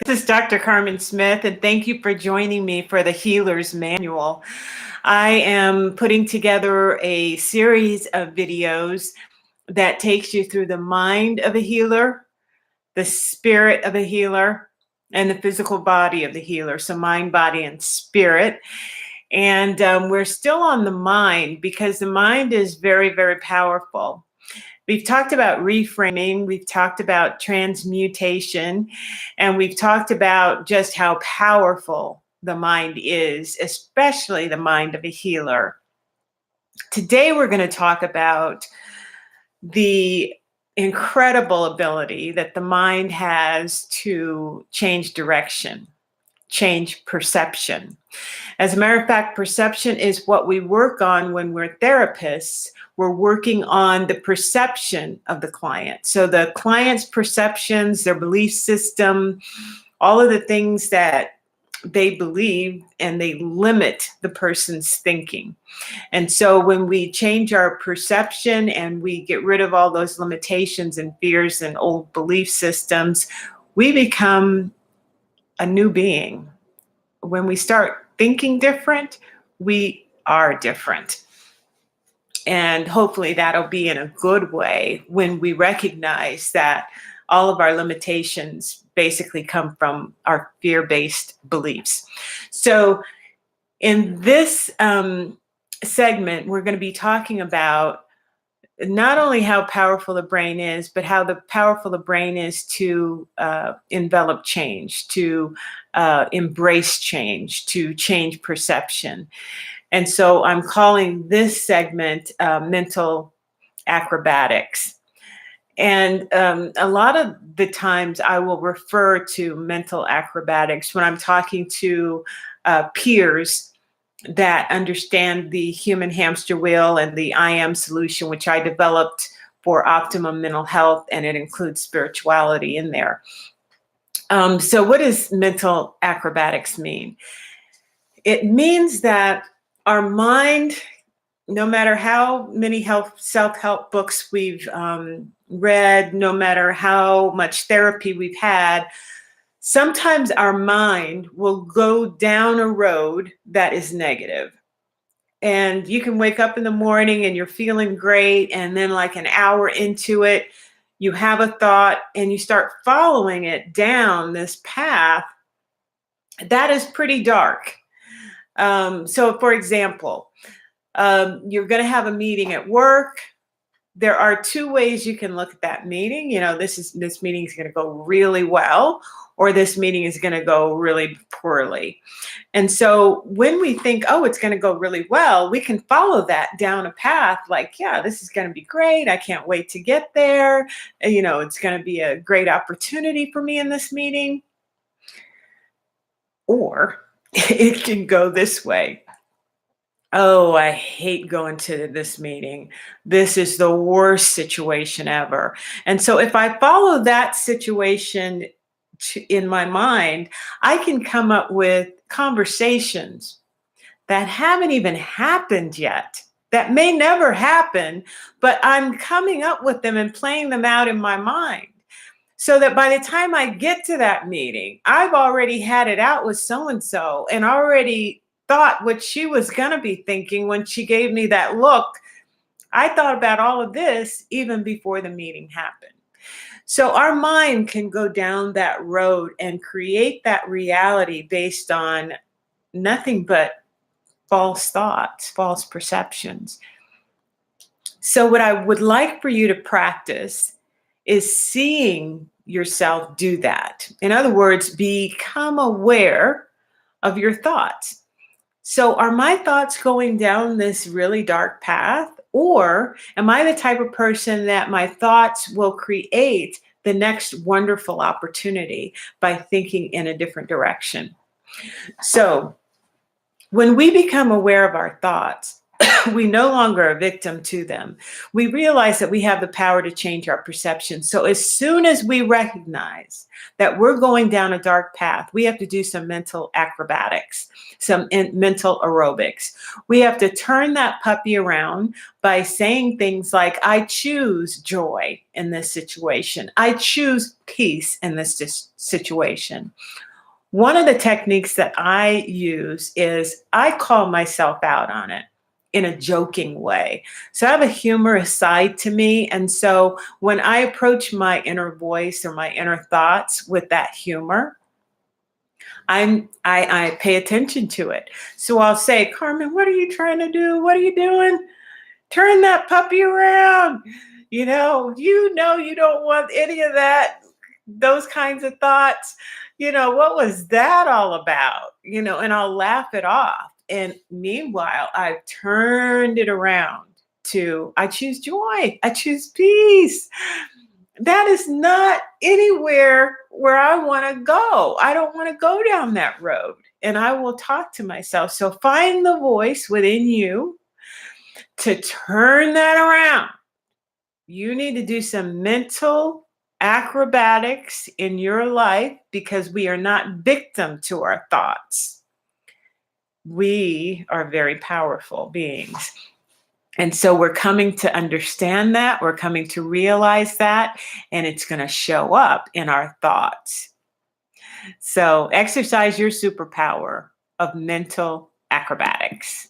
This is Dr. Karmen Smith, and thank you for joining me for the Healer's Manual. I am putting together a series of videos that takes you through the mind of a healer, the spirit of a healer, and the physical body of the healer. So mind, body, and spirit. And we're still on the mind because the mind is very, very powerful. We've talked about reframing, we've talked about transmutation, and we've talked about just how powerful the mind is, especially the mind of a healer. Today, we're going to talk about the incredible ability that the mind has to change direction, change perception. As a matter of fact, perception is what we work on when we're therapists. We're working on the perception of the client. So the client's perceptions, their belief system, all of the things that they believe, and they limit the person's thinking. And so when we change our perception and we get rid of all those limitations and fears and old belief systems, we become a new being. When we start thinking different, we are different. And hopefully that'll be in a good way when we recognize that all of our limitations basically come from our fear-based beliefs. So in this segment, we're going to be talking about not only how powerful the brain is, but how powerful the brain is to envelop change, to embrace change, to change perception. And so I'm calling this segment Mental Acrobatics. And a lot of the times I will refer to mental acrobatics when I'm talking to peers that understand the human hamster wheel and the I Am solution, which I developed for optimum mental health, and it includes spirituality in there. So what does mental acrobatics mean? It means that our mind, no matter how many self-help books we've read, no matter how much therapy we've had, sometimes our mind will go down a road that is negative. And you can wake up in the morning and you're feeling great, and then like an hour into it, you have a thought and you start following it down this path that is pretty dark. So for example, you're going to have a meeting at work. There are two ways you can look at that meeting. You know, this meeting is going to go really well, or this meeting is going to go really poorly. And so when we think, oh, it's going to go really well, we can follow that down a path like, yeah, this is going to be great. I can't wait to get there. You know, it's going to be a great opportunity for me in this meeting. Or it can go this way. Oh, I hate going to this meeting. This is the worst situation ever. And so if I follow that situation in my mind, I can come up with conversations that haven't even happened yet, that may never happen, but I'm coming up with them and playing them out in my mind. So that by the time I get to that meeting, I've already had it out with so-and-so and already thought what she was going to be thinking when she gave me that look. I thought about all of this even before the meeting happened. So our mind can go down that road and create that reality based on nothing but false thoughts, false perceptions. So what I would like for you to practice is seeing yourself do that. In other words, become aware of your thoughts. So are my thoughts going down this really dark path? Or am I the type of person that my thoughts will create the next wonderful opportunity by thinking in a different direction? So when we become aware of our thoughts, We no longer are a victim to them. We realize that we have the power to change our perception. So as soon as we recognize that we're going down a dark path, we have to do some mental acrobatics, some mental aerobics. We have to turn that puppy around by saying things like, I choose joy in this situation. I choose peace in this situation. One of the techniques that I use is I call myself out on it in a joking way. So I have a humorous side to me. And so when I approach my inner voice or my inner thoughts with that humor, I pay attention to it. So I'll say, Karmen, what are you trying to do? What are you doing? Turn that puppy around. You don't want any of that, those kinds of thoughts. What was that all about? And I'll laugh it off. And meanwhile, I've turned it around to, I choose joy. I choose peace. That is not anywhere where I want to go. I don't want to go down that road. And I will talk to myself. So find the voice within you to turn that around. You need to do some mental acrobatics in your life because we are not victim to our thoughts. We are very powerful beings. And so we're coming to understand that, we're coming to realize that, and it's going to show up in our thoughts. So exercise your superpower of mental acrobatics.